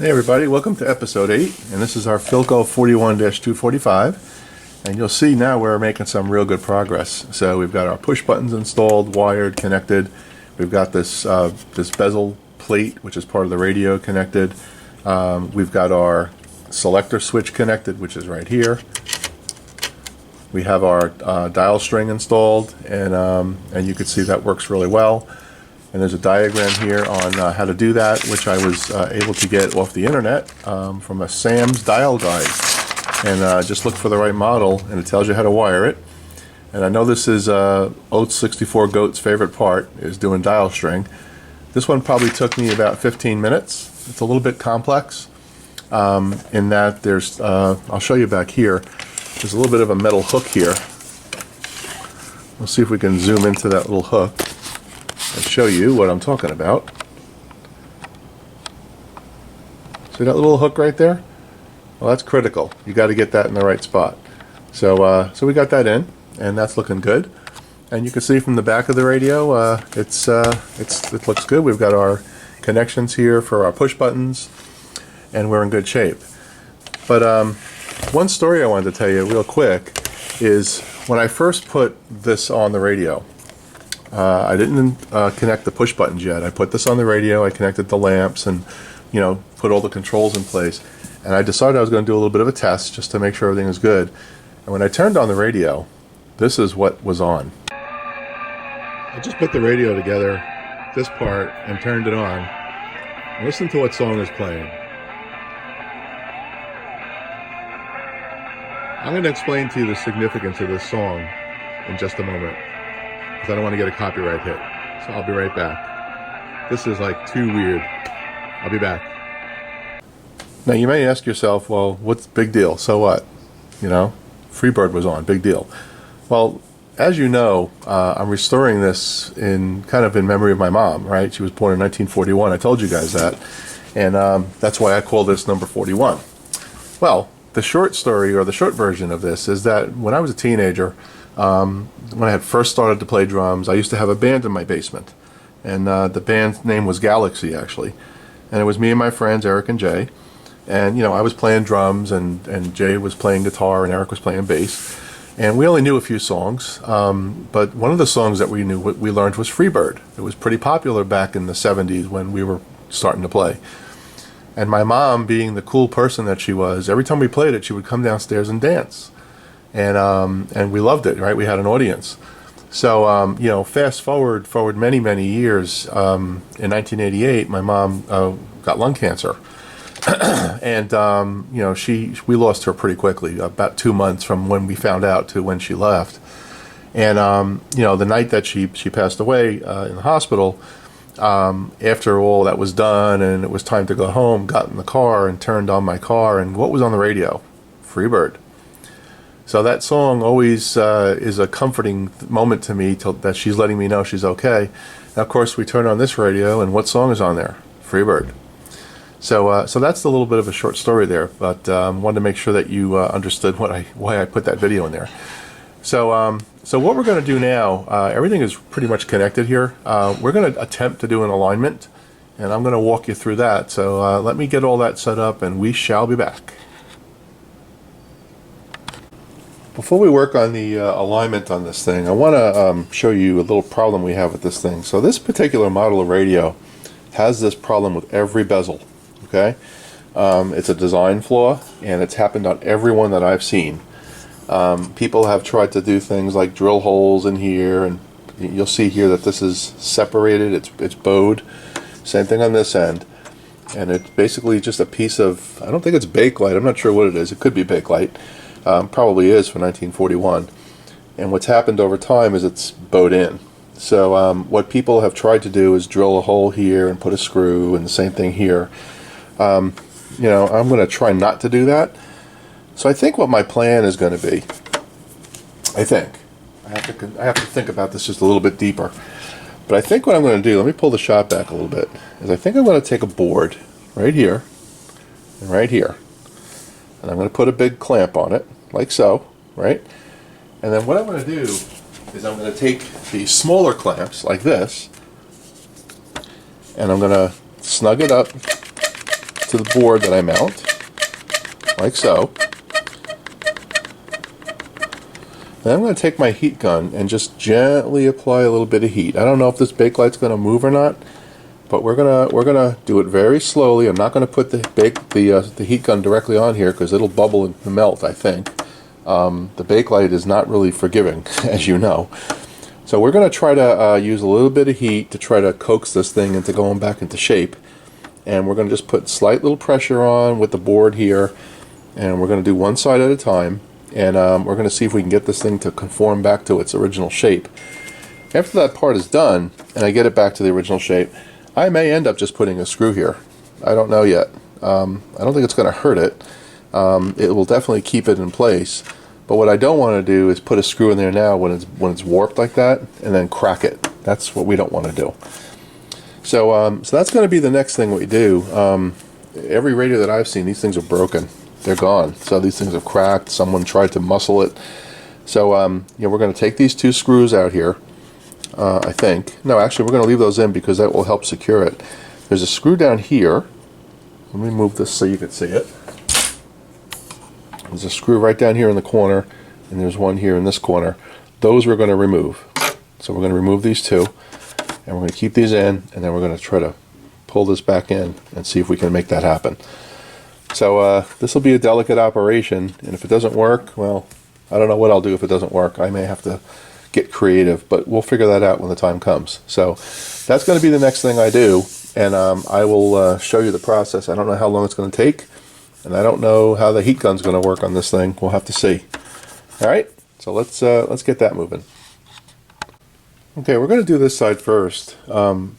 Hey everybody, welcome to episode 8, and this is our Philco 41-245, and you'll see now we're making some real good progress. So we've got our push buttons installed, wired, connected. We've got this this bezel plate, which is part of the radio, connected. We've got our selector switch connected, which is right here. We have our dial string installed, and you can see that works really well. And there's a diagram here on how to do that, which I was able to get off the internet from a Sam's dial guide. And just look for the right model, and it tells you how to wire it. And I know this is Oats 64 Goat's favorite part, is doing dial string. This one probably took me about 15 minutes. It's a little bit complex in that there's, I'll show you back here, there's a little bit of a metal hook here. We'll see if we can zoom into that little hook and show you what I'm talking about. See that little hook right there? Well, that's critical. You got to get that in the right spot. So we got that in, and that's looking good. And you can see from the back of the radio, it looks good. We've got our connections here for our push buttons, and we're in good shape. But one story I wanted to tell you real quick is when I first put this on the radio, I didn't connect the push buttons yet. I put this on the radio, I connected the lamps, and put all the controls in place. And I decided I was going to do a little bit of a test just to make sure everything was good. And when I turned on the radio, this is what was on. I just put the radio together, this part, and turned it on. Listen to what song is playing. I'm going to explain to you the significance of this song in just a moment, because I don't want to get a copyright hit. So I'll be right back. This is like too weird. I'll be back. Now you may ask yourself, well, what's the big deal? So what? Freebird was on, big deal. Well, as you know, I'm restoring this in memory of my mom, right? She was born in 1941. I told you guys that. And that's why I call this number 41. Well, the short story, or the short version of this, is that when I was a teenager, when I had first started to play drums, I used to have a band in my basement. And the band's name was Galaxy, actually. And it was me and my friends, Eric and Jay. And, I was playing drums, and Jay was playing guitar, and Eric was playing bass. And we only knew a few songs. But one of the songs that we learned was Freebird. It was pretty popular back in the 70s when we were starting to play. And my mom, being the cool person that she was, every time we played it, she would come downstairs and dance. And we loved it, right? We had an audience. So, fast forward many years, in 1988, my mom got lung cancer. And, we lost her pretty quickly, about 2 months from when we found out to when she left. And, the night that she passed away in the hospital, after all that was done and it was time to go home, got in the car and turned on my car, and what was on the radio? Freebird. So that song always is a comforting moment to me, that she's letting me know she's okay. And of course, we turn on this radio, and what song is on there? Freebird. So that's a little bit of a short story there, but wanted to make sure that you understood why I put that video in there. So what we're going to do now, everything is pretty much connected here. We're going to attempt to do an alignment, and I'm going to walk you through that. So let me get all that set up, and we shall be back. Before we work on the alignment on this thing, I want to show you a little problem we have with this thing. So this particular model of radio has this problem with every bezel, okay? It's a design flaw, and it's happened on every one that I've seen. People have tried to do things like drill holes in here, and you'll see here that this is separated, it's bowed. Same thing on this end. And it's basically just a piece of, I don't think it's Bakelite, I'm not sure what it is, it could be Bakelite. Probably is for 1941, and what's happened over time is it's bowed in. So what people have tried to do is drill a hole here and put a screw, and the same thing here. I'm going to try not to do that. So I think what my plan is going to be, I have to think about this just a little bit deeper, but I think what I'm going to do, let me pull the shot back a little bit, is I think I'm going to take a board right here and right here, and I'm going to put a big clamp on it, like so, right? And then what I'm going to do is I'm going to take these smaller clamps, like this, and I'm going to snug it up to the board that I mount, like so. Then I'm going to take my heat gun and just gently apply a little bit of heat. I don't know if this bakelite's going to move or not, but we're gonna do it very slowly. I'm not going to put the heat gun directly on here because it'll bubble and melt, I think. The bakelite is not really forgiving, as you know. So we're going to try to use a little bit of heat to try to coax this thing into going back into shape. And we're going to just put slight little pressure on with the board here, and we're going to do one side at a time. And we're going to see if we can get this thing to conform back to its original shape. After that part is done, and I get it back to the original shape, I may end up just putting a screw here. I don't know yet. I don't think it's going to hurt it. It will definitely keep it in place. But what I don't want to do is put a screw in there now when it's warped like that, and then crack it. That's what we don't want to do. So that's going to be the next thing we do. Every radio that I've seen, these things are broken. They're gone. So these things have cracked. Someone tried to muscle it. So we're going to take these two screws out here, I think. No, actually, we're going to leave those in because that will help secure it. There's a screw down here. Let me move this so you can see it. There's a screw right down here in the corner, and there's one here in this corner. Those we're going to remove. So we're going to remove these two, and we're going to keep these in, and then we're going to try to pull this back in and see if we can make that happen. So this will be a delicate operation, and if it doesn't work, well, I don't know what I'll do if it doesn't work. I may have to get creative, but we'll figure that out when the time comes. So that's going to be the next thing I do, and I will show you the process. I don't know how long it's going to take, and I don't know how the heat gun's going to work on this thing. We'll have to see. All right, so let's get that moving. Okay, we're going to do this side first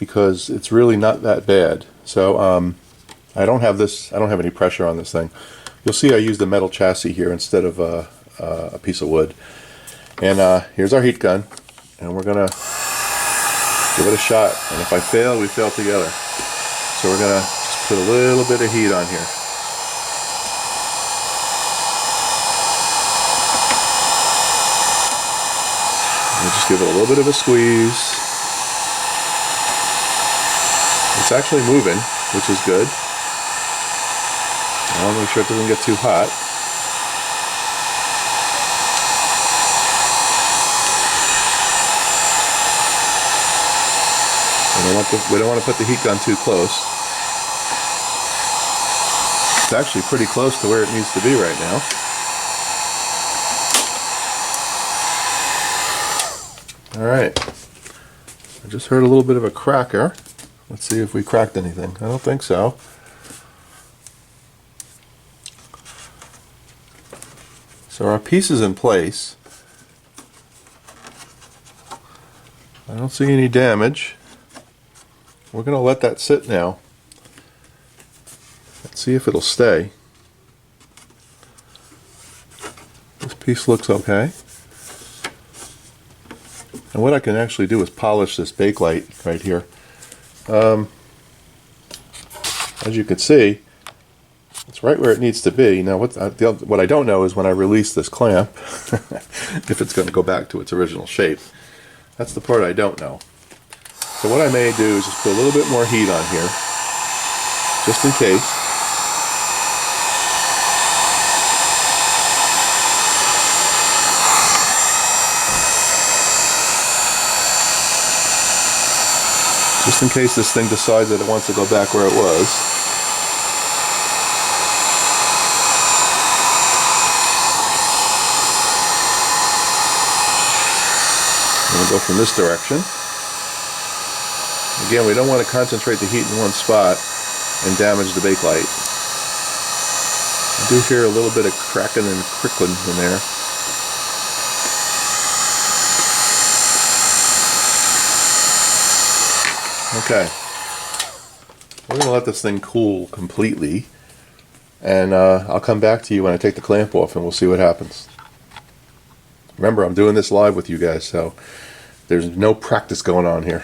because it's really not that bad. So I don't have any pressure on this thing. You'll see I used a metal chassis here instead of a piece of wood. And here's our heat gun, and we're gonna give it a shot. And if I fail, we fail together. So we're gonna just put a little bit of heat on here. And just give it a little bit of a squeeze. It's actually moving, which is good. I want to make sure it doesn't get too hot. We don't want to put the heat gun too close. It's actually pretty close to where it needs to be right now. Alright. I just heard a little bit of a cracker. Let's see if we cracked anything. I don't think so. So our piece is in place. I don't see any damage. We're going to let that sit now. Let's see if it'll stay. This piece looks okay. And what I can actually do is polish this bakelite right here. As you can see, it's right where it needs to be. Now what I don't know is when I release this clamp, if it's going to go back to its original shape. That's the part I don't know. So what I may do is just put a little bit more heat on here, just in case. Just in case this thing decides that it wants to go back where it was. I'm going to go from this direction. Again, we don't want to concentrate the heat in one spot and damage the bakelite. I do hear a little bit of cracking and crickling in there. Okay. We're going to let this thing cool completely, and I'll come back to you when I take the clamp off and we'll see what happens. Remember, I'm doing this live with you guys, so there's no practice going on here.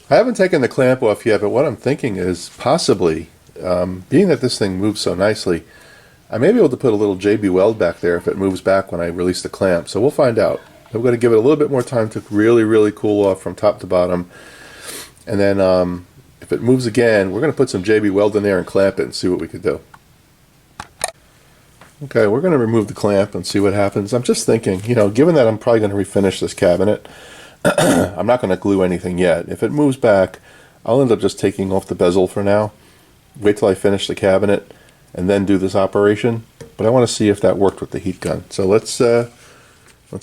I haven't taken the clamp off yet, but what I'm thinking is possibly, being that this thing moves so nicely, I may be able to put a little JB weld back there if it moves back when I release the clamp. So we'll find out. I'm going to give it a little bit more time to really, really cool off from top to bottom. And then if it moves again, we're going to put some JB Weld in there and clamp it and see what we could do. Okay, we're going to remove the clamp and see what happens. I'm just thinking, you know, given that I'm probably going to refinish this cabinet, I'm not going to glue anything yet. If it moves back, I'll end up just taking off the bezel for now, wait till I finish the cabinet, and then do this operation. But I want to see if that worked with the heat gun. So let's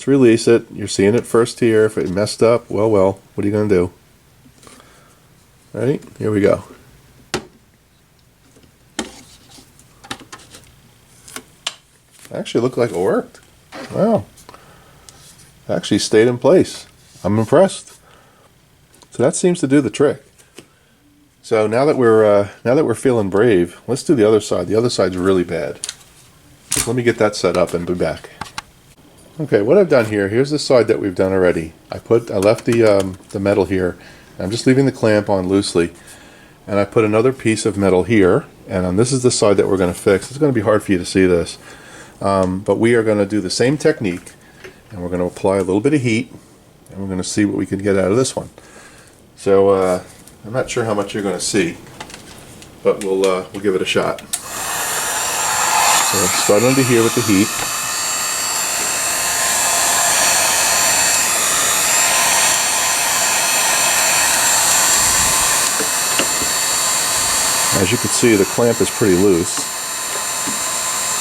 release it. You're seeing it first here. If it messed up, well, what are you going to do? Ready? Here we go. Actually looked like it worked. Wow. Actually stayed in place. I'm impressed. So that seems to do the trick. So now that we're feeling brave, let's do the other side. The other side's really bad. Let me get that set up and be back. Okay, what I've done here, here's the side that we've done already. I left the metal here. I'm just leaving the clamp on loosely. And I put another piece of metal here, and this is the side that we're going to fix. It's going to be hard for you to see this. But we are going to do the same technique, and we're going to apply a little bit of heat, and we're going to see what we can get out of this one. So I'm not sure how much you're going to see, but we'll give it a shot. So start under here with the heat. As you can see, the clamp is pretty loose.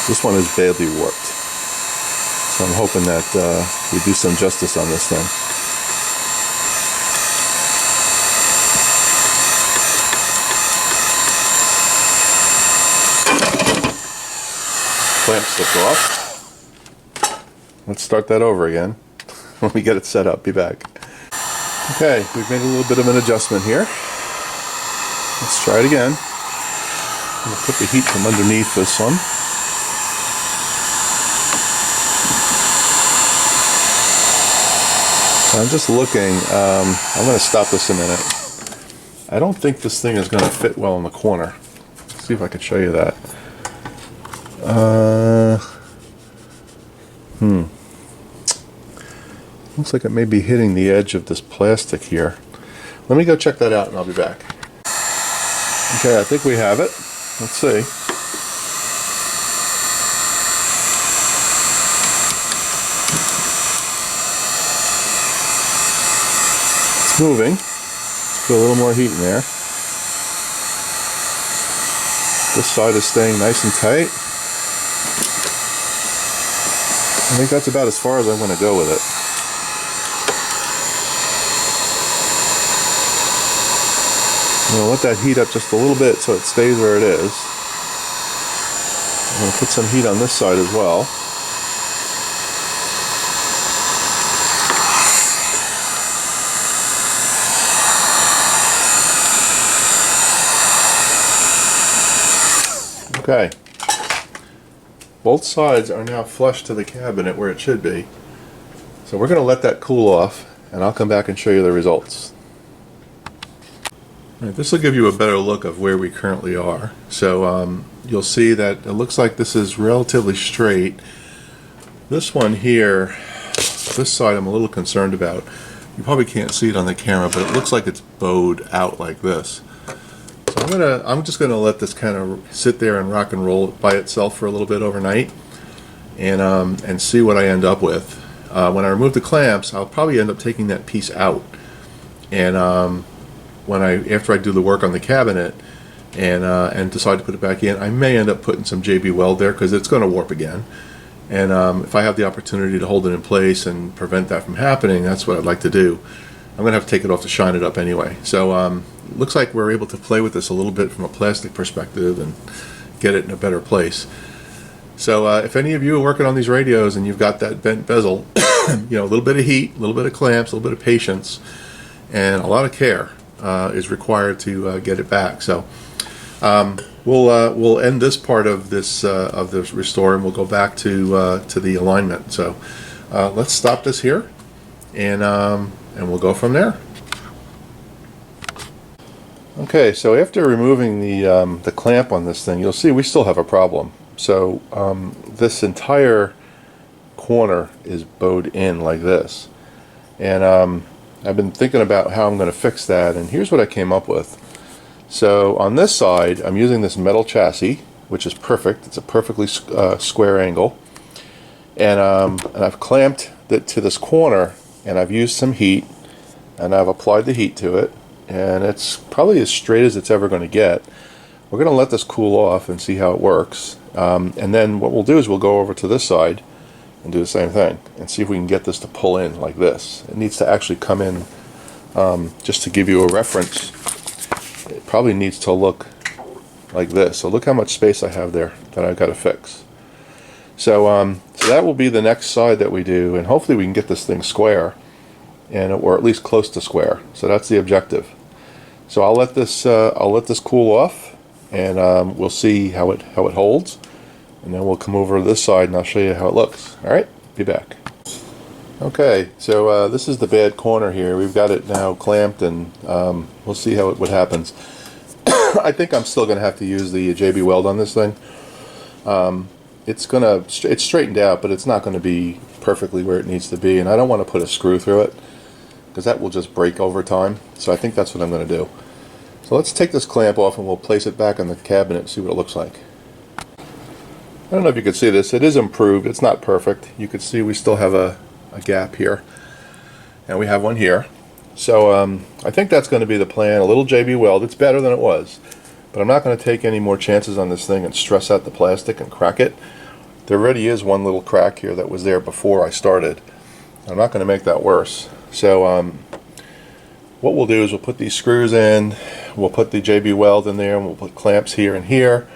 This one is badly warped. So I'm hoping that we do some justice on this thing. Clamp slipped off. Let's start that over again when we get it set up. Be back. Okay, we've made a little bit of an adjustment here. Let's try it again. I'm going to put the heat from underneath this one. I'm just looking. I'm going to stop this a minute. I don't think this thing is going to fit well in the corner. Let's see if I can show you that. Looks like it may be hitting the edge of this plastic here. Let me go check that out and I'll be back. Okay, I think we have it. Let's see. It's moving. Let's put a little more heat in there. This side is staying nice and tight. I think that's about as far as I'm going to go with it. I'm going to let that heat up just a little bit so it stays where it is. I'm going to put some heat on this side as well. Okay. Both sides are now flush to the cabinet where it should be. So we're going to let that cool off and I'll come back and show you the results. Right, this will give you a better look of where we currently are. So you'll see that it looks like this is relatively straight. This one here, this side I'm a little concerned about. You probably can't see it on the camera, but it looks like it's bowed out like this. So I'm just gonna let this kind of sit there and rock and roll by itself for a little bit overnight, and see what I end up with. When I remove the clamps, I'll probably end up taking that piece out, and after I do the work on the cabinet and decide to put it back in, I may end up putting some JB Weld there because it's going to warp again. And if I have the opportunity to hold it in place and prevent that from happening, that's what I'd like to do. I'm going to have to take it off to shine it up anyway. So looks like we're able to play with this a little bit from a plastic perspective and get it in a better place. So if any of you are working on these radios and you've got that bent bezel, you know, a little bit of heat, a little bit of clamps, a little bit of patience, and a lot of care is required to get it back. So we'll end this part of this restore, and we'll go back to the alignment. So let's stop this here, and we'll go from there. Okay, so after removing the clamp on this thing, you'll see we still have a problem. So this entire corner is bowed in like this, and I've been thinking about how I'm going to fix that, and here's what I came up with. So on this side, I'm using this metal chassis, which is perfect. It's a perfectly square angle. And I've clamped it to this corner, and I've used some heat, and I've applied the heat to it, and it's probably as straight as it's ever going to get. We're going to let this cool off and see how it works. And then what we'll do is we'll go over to this side and do the same thing and see if we can get this to pull in like this. It needs to actually come in, just to give you a reference, it probably needs to look like this. So look how much space I have there that I've got to fix. So, so that will be the next side that we do, and hopefully we can get this thing square, or at least close to square. So that's the objective. So I'll let this cool off, and we'll see how it holds, and then we'll come over to this side and I'll show you how it looks. All right, be back. Okay, so this is the bad corner here. We've got it now clamped, and we'll see what happens. I think I'm still going to have to use the JB Weld on this thing. It's straightened out, but it's not going to be perfectly where it needs to be, and I don't want to put a screw through it because that will just break over time. So I think that's what I'm going to do. So let's take this clamp off and we'll place it back in the cabinet and see what it looks like. I don't know if you can see this. It is improved. It's not perfect. You can see we still have a gap here, and we have one here. So I think that's going to be the plan. A little JB Weld. It's better than it was, but I'm not going to take any more chances on this thing and stress out the plastic and crack it. There already is one little crack here that was there before I started. I'm not going to make that worse. So what we'll do is we'll put these screws in, we'll put the JB Weld in there, and we'll put clamps here and here,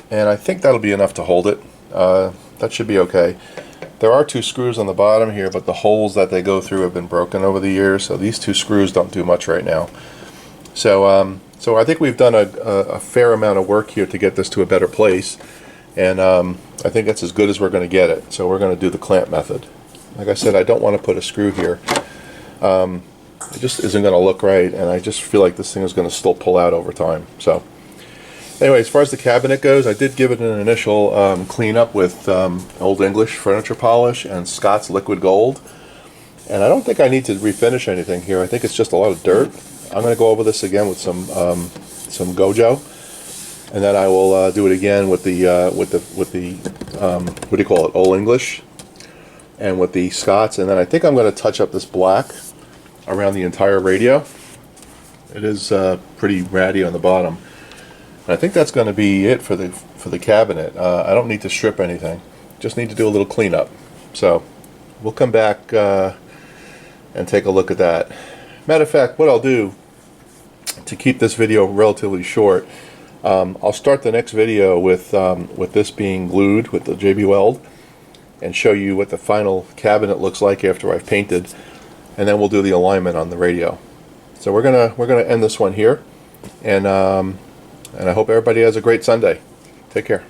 and I think that'll be enough to hold it. That should be okay. There are two screws on the bottom here, but the holes that they go through have been broken over the years, so these two screws don't do much right now. So so I think we've done a fair amount of work here to get this to a better place, and I think that's as good as we're going to get it. So we're going to do the clamp method. Like I said, I don't want to put a screw here. It just isn't going to look right, and I just feel like this thing is going to still pull out over time. So anyway, as far as the cabinet goes, I did give it an initial cleanup with Old English furniture polish and Scott's liquid gold, and I don't think I need to refinish anything here. I think it's just a lot of dirt. I'm going to go over this again with some Gojo, and then I will do it again with the what do you call it, Old English, and with the Scott's, and then I think I'm going to touch up this black around the entire radio. It is pretty ratty on the bottom. And I think that's going to be it for the cabinet. I don't need to strip anything. Just need to do a little cleanup. So we'll come back and take a look at that. Matter of fact, what I'll do to keep this video relatively short, I'll start the next video with this being glued with the JB Weld, and show you what the final cabinet looks like after I've painted, and then we'll do the alignment on the radio. So we're gonna end this one here, and I hope everybody has a great Sunday. Take care.